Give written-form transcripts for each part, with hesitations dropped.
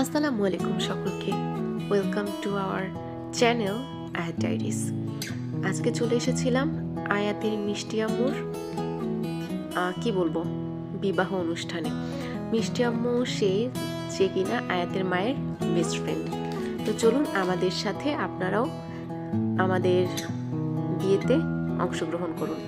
আসসালামু আলাইকুম সকলকে। ওয়েলকাম টু আওয়ার চ্যানেল আয়াত ডায়েরিজ। আজকে চলে এসেছিলাম আয়াতের মিষ্টি আম্মুর কি বলবো বিবাহ অনুষ্ঠানে। মিষ্টি আম্মু যে কিনা আয়াতের মায়ের বেস্ট ফ্রেন্ড। তো চলুন আমাদের সাথে আপনারাও আমাদের বিয়েতে অংশগ্রহণ করুন।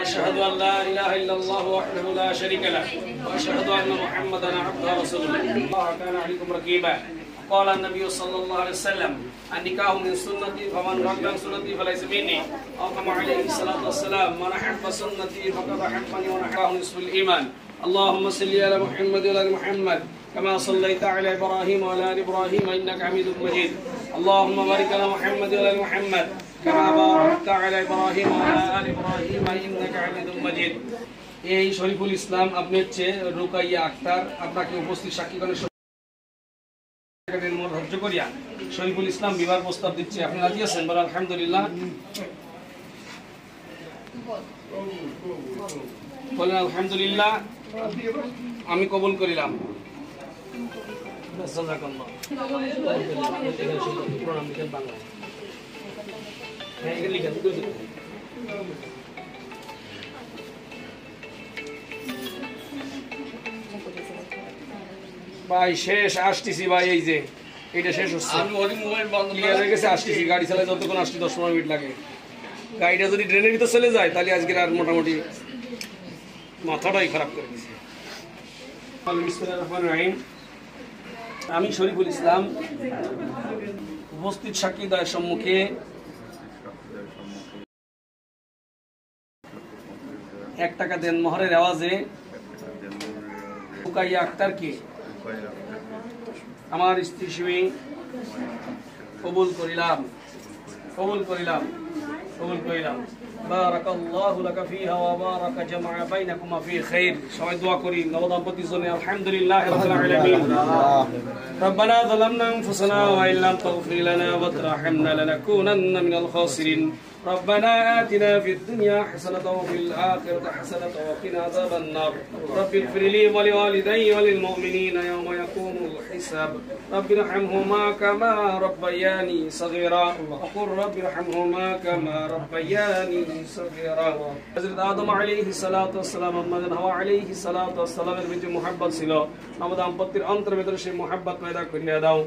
أشهد أن لا إله إلا الله وحده لا شريك له وأشهد أن محمدا عبده ورسوله الله كان عليكم رقيبا قال النبي صلى الله عليه وسلم النكاح من سنتي فمن رغب عن سنتي فليس مني أو كما عليه الصلاة والسلام من أحب سنتي فقد أحبني ونحبه نصف الإيمان اللهم صل على محمد وعلى آل محمد كما صليت على إبراهيم وعلى آل إبراهيم إنك حميد مجيد اللهم بارك على محمد وعلى آل محمد كما باركت على إبراهيم وعلى آل إبراهيم إنك حميد مجيد এই শরীফুল ইসলাম আপনি হচ্ছে রুকাইয়া আক্তার আপনাকে উপস্থিত সাক্ষীগণের ধৈর্য করিয়া শরীফুল ইসলাম বিবাহ প্রস্তাব দিচ্ছে। আপনি রাজি আছেন? বলেন আলহামদুলিল্লাহ। বলেন আলহামদুলিল্লাহ, আমি কবুল করিলাম। ভাই শেষ, আসতেছি ভাই, এই যে এটা শেষ হচ্ছে, ক্লিয়ার হয়ে গেছে, আসতেছি। গাড়ি চালায় যতক্ষণ আসছি 10-15 মিনিট লাগে। গাড়িটা যদি ড্রেনের ভিতর চলে যায় তাহলে আজকের আর মোটামুটি মাথাটাই খারাপ করে দিয়েছে। আমি শরীফুল ইসলাম উপস্থিত সাক্ষীদ্বয়ের সম্মুখে ৳1 দেন মোহরের আওয়াজে রুকাইয়া আক্তারকে আমার স্ত্রী হিসেবে কবুল করিলাম। বারাকাল্লাহু লাকা ফিহা ওয়া বারাকা জামআ বাইনাকুমা ফি খাইর। সবাই দোয়া করি নবদম্পতির জন্য। আলহামদুলিল্লাহি রাব্বিল আলামিন। রব্বানা যালামনা আনফুসানা ওয়া ইল্লাম তাগফির লানা ওয়া তারহামনা লানাকুনান্না মিনাল খাসিরিন। ربنا آتنا في الدنيا حسنة وفي الآخرة حسنة وقنا عذاب النار رب اغفر لي ولوالدي وللمؤمنين يوم يقوم الحساب رب ارحمهما كما ربياني صغيرا وقل رب ارحمهما كما ربياني صغيرا حضرت آدم عليه الصلاة والسلام আমাদের হাওয়া عليه الصلاة والسلام এর ভিতরে মুহাব্বত ছিল। আমাদের দাম্পত্যের অন্তরের ভিতরে সেই মুহাব্বত পয়দা করে দাও।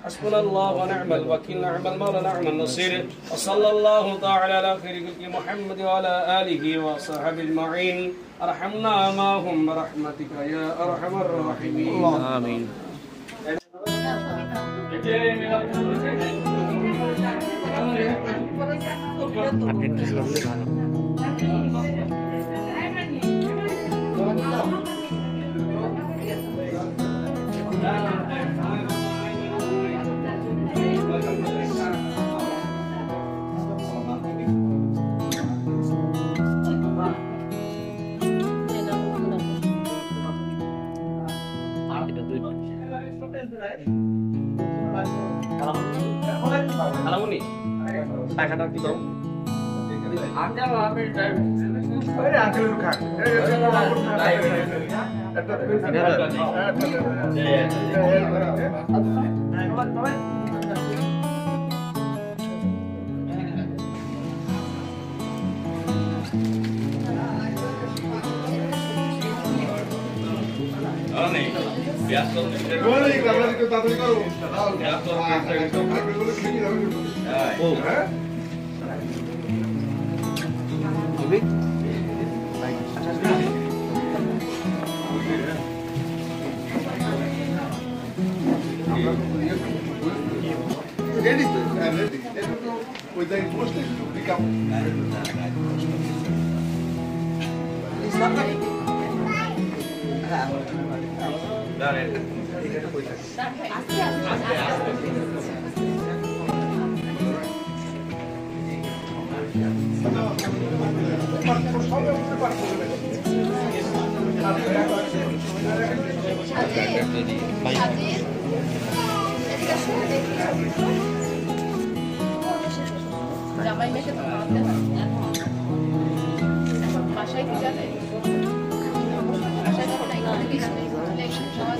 حسبنا الله ونعم الوكيل نعم المولى نعم النصير وصلى الله تعالى على خير خلق محمد وعلى آله وصحبه أجمعين ارحمنا معهم برحمتك يا أرحم الراحمين آمين. খালামুনি টাকাটা কি করো? জামাই মেশে তো খাওয়াতে হয়। এখন বাসায় কি জানে, বাসায় যখন এখানে কিছু নেই সবাই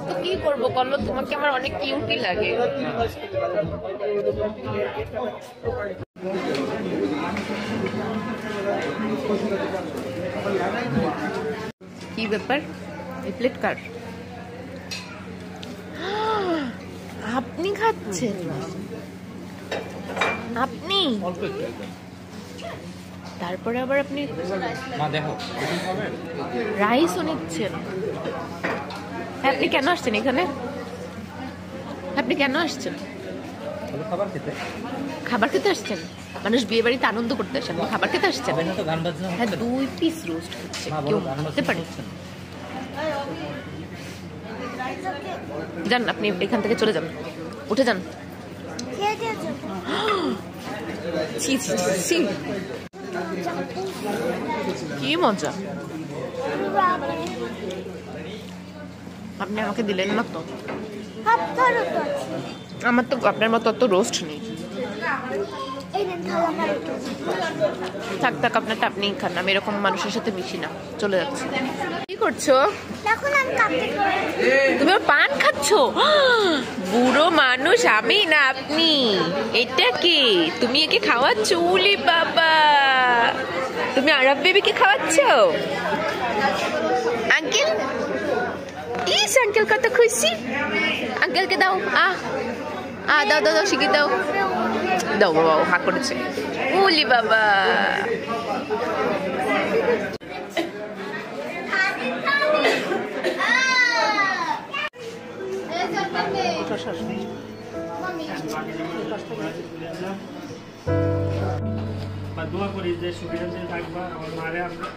তো কি করবো বলো, তোমাকে আমার অনেক কিউটি লাগে। কি ব্যাপার, এই প্লেট কার? আপনি খাচ্ছেন? আপনি তারপরে আবার আপনি রাইসও নিচ্ছেন? আপনি কেন আসছেন এখানে? আপনি কেন আসছেন? খাবার খেতে আসছেন? মানুষ বিয়ে বাড়িতে আনন্দ করতে আসেন, খাবার খেতে আসছেন? হ্যাঁ, 2 পিস রোস্ট হচ্ছে, কেউ খেতে পারে? যান, আপনি এখান থেকে চলে যান, উঠে যান। ছি ছি ছি, কি মজা! আপনি আমাকে দিলেন না তো? আমার তো আপনার মতো অত রোস্ট নেই। থাক থাক, আপনারটা আপনিই খান, আমি এরকম মানুষের সাথে মিশি না। চলে যাচ্ছে। কি করছো? তুমি পান খাচ্ছো? বুড়ো মানুষ আমি না আপনি। এটা কি তুমি একে খাওয়াচ্ছ? উলি বাবা, তুমি আরব বেবিকে খাওয়াচ্ছ? আঙ্কেল, ইস আঙ্কেল কত খুশি। আঙ্কেলকে দাও, দাও দাও দাও, শিখে দাও দাও। বাবা হা করেছে, উলি বাবা। দোয়া করি যে সুবিধা দিয়ে থাকবা আমার মারে আমরা।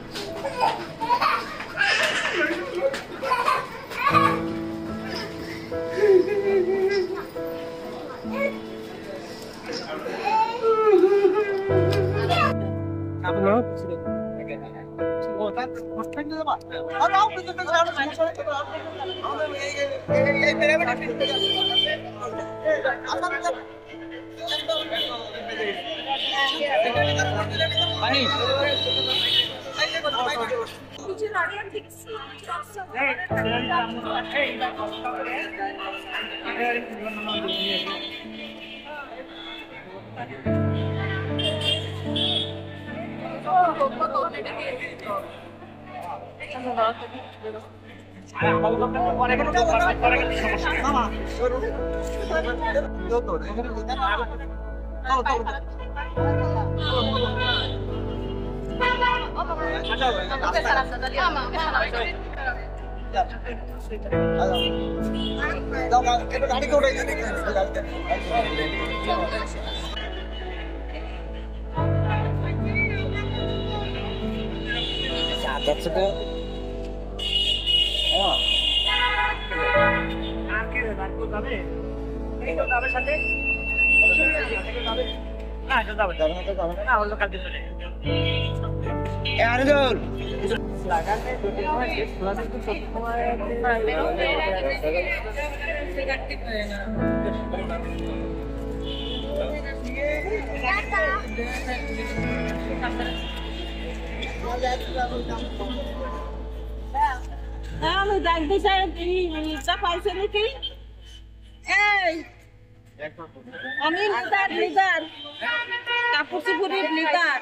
আমি লিদার কাপুরপুরের লিদার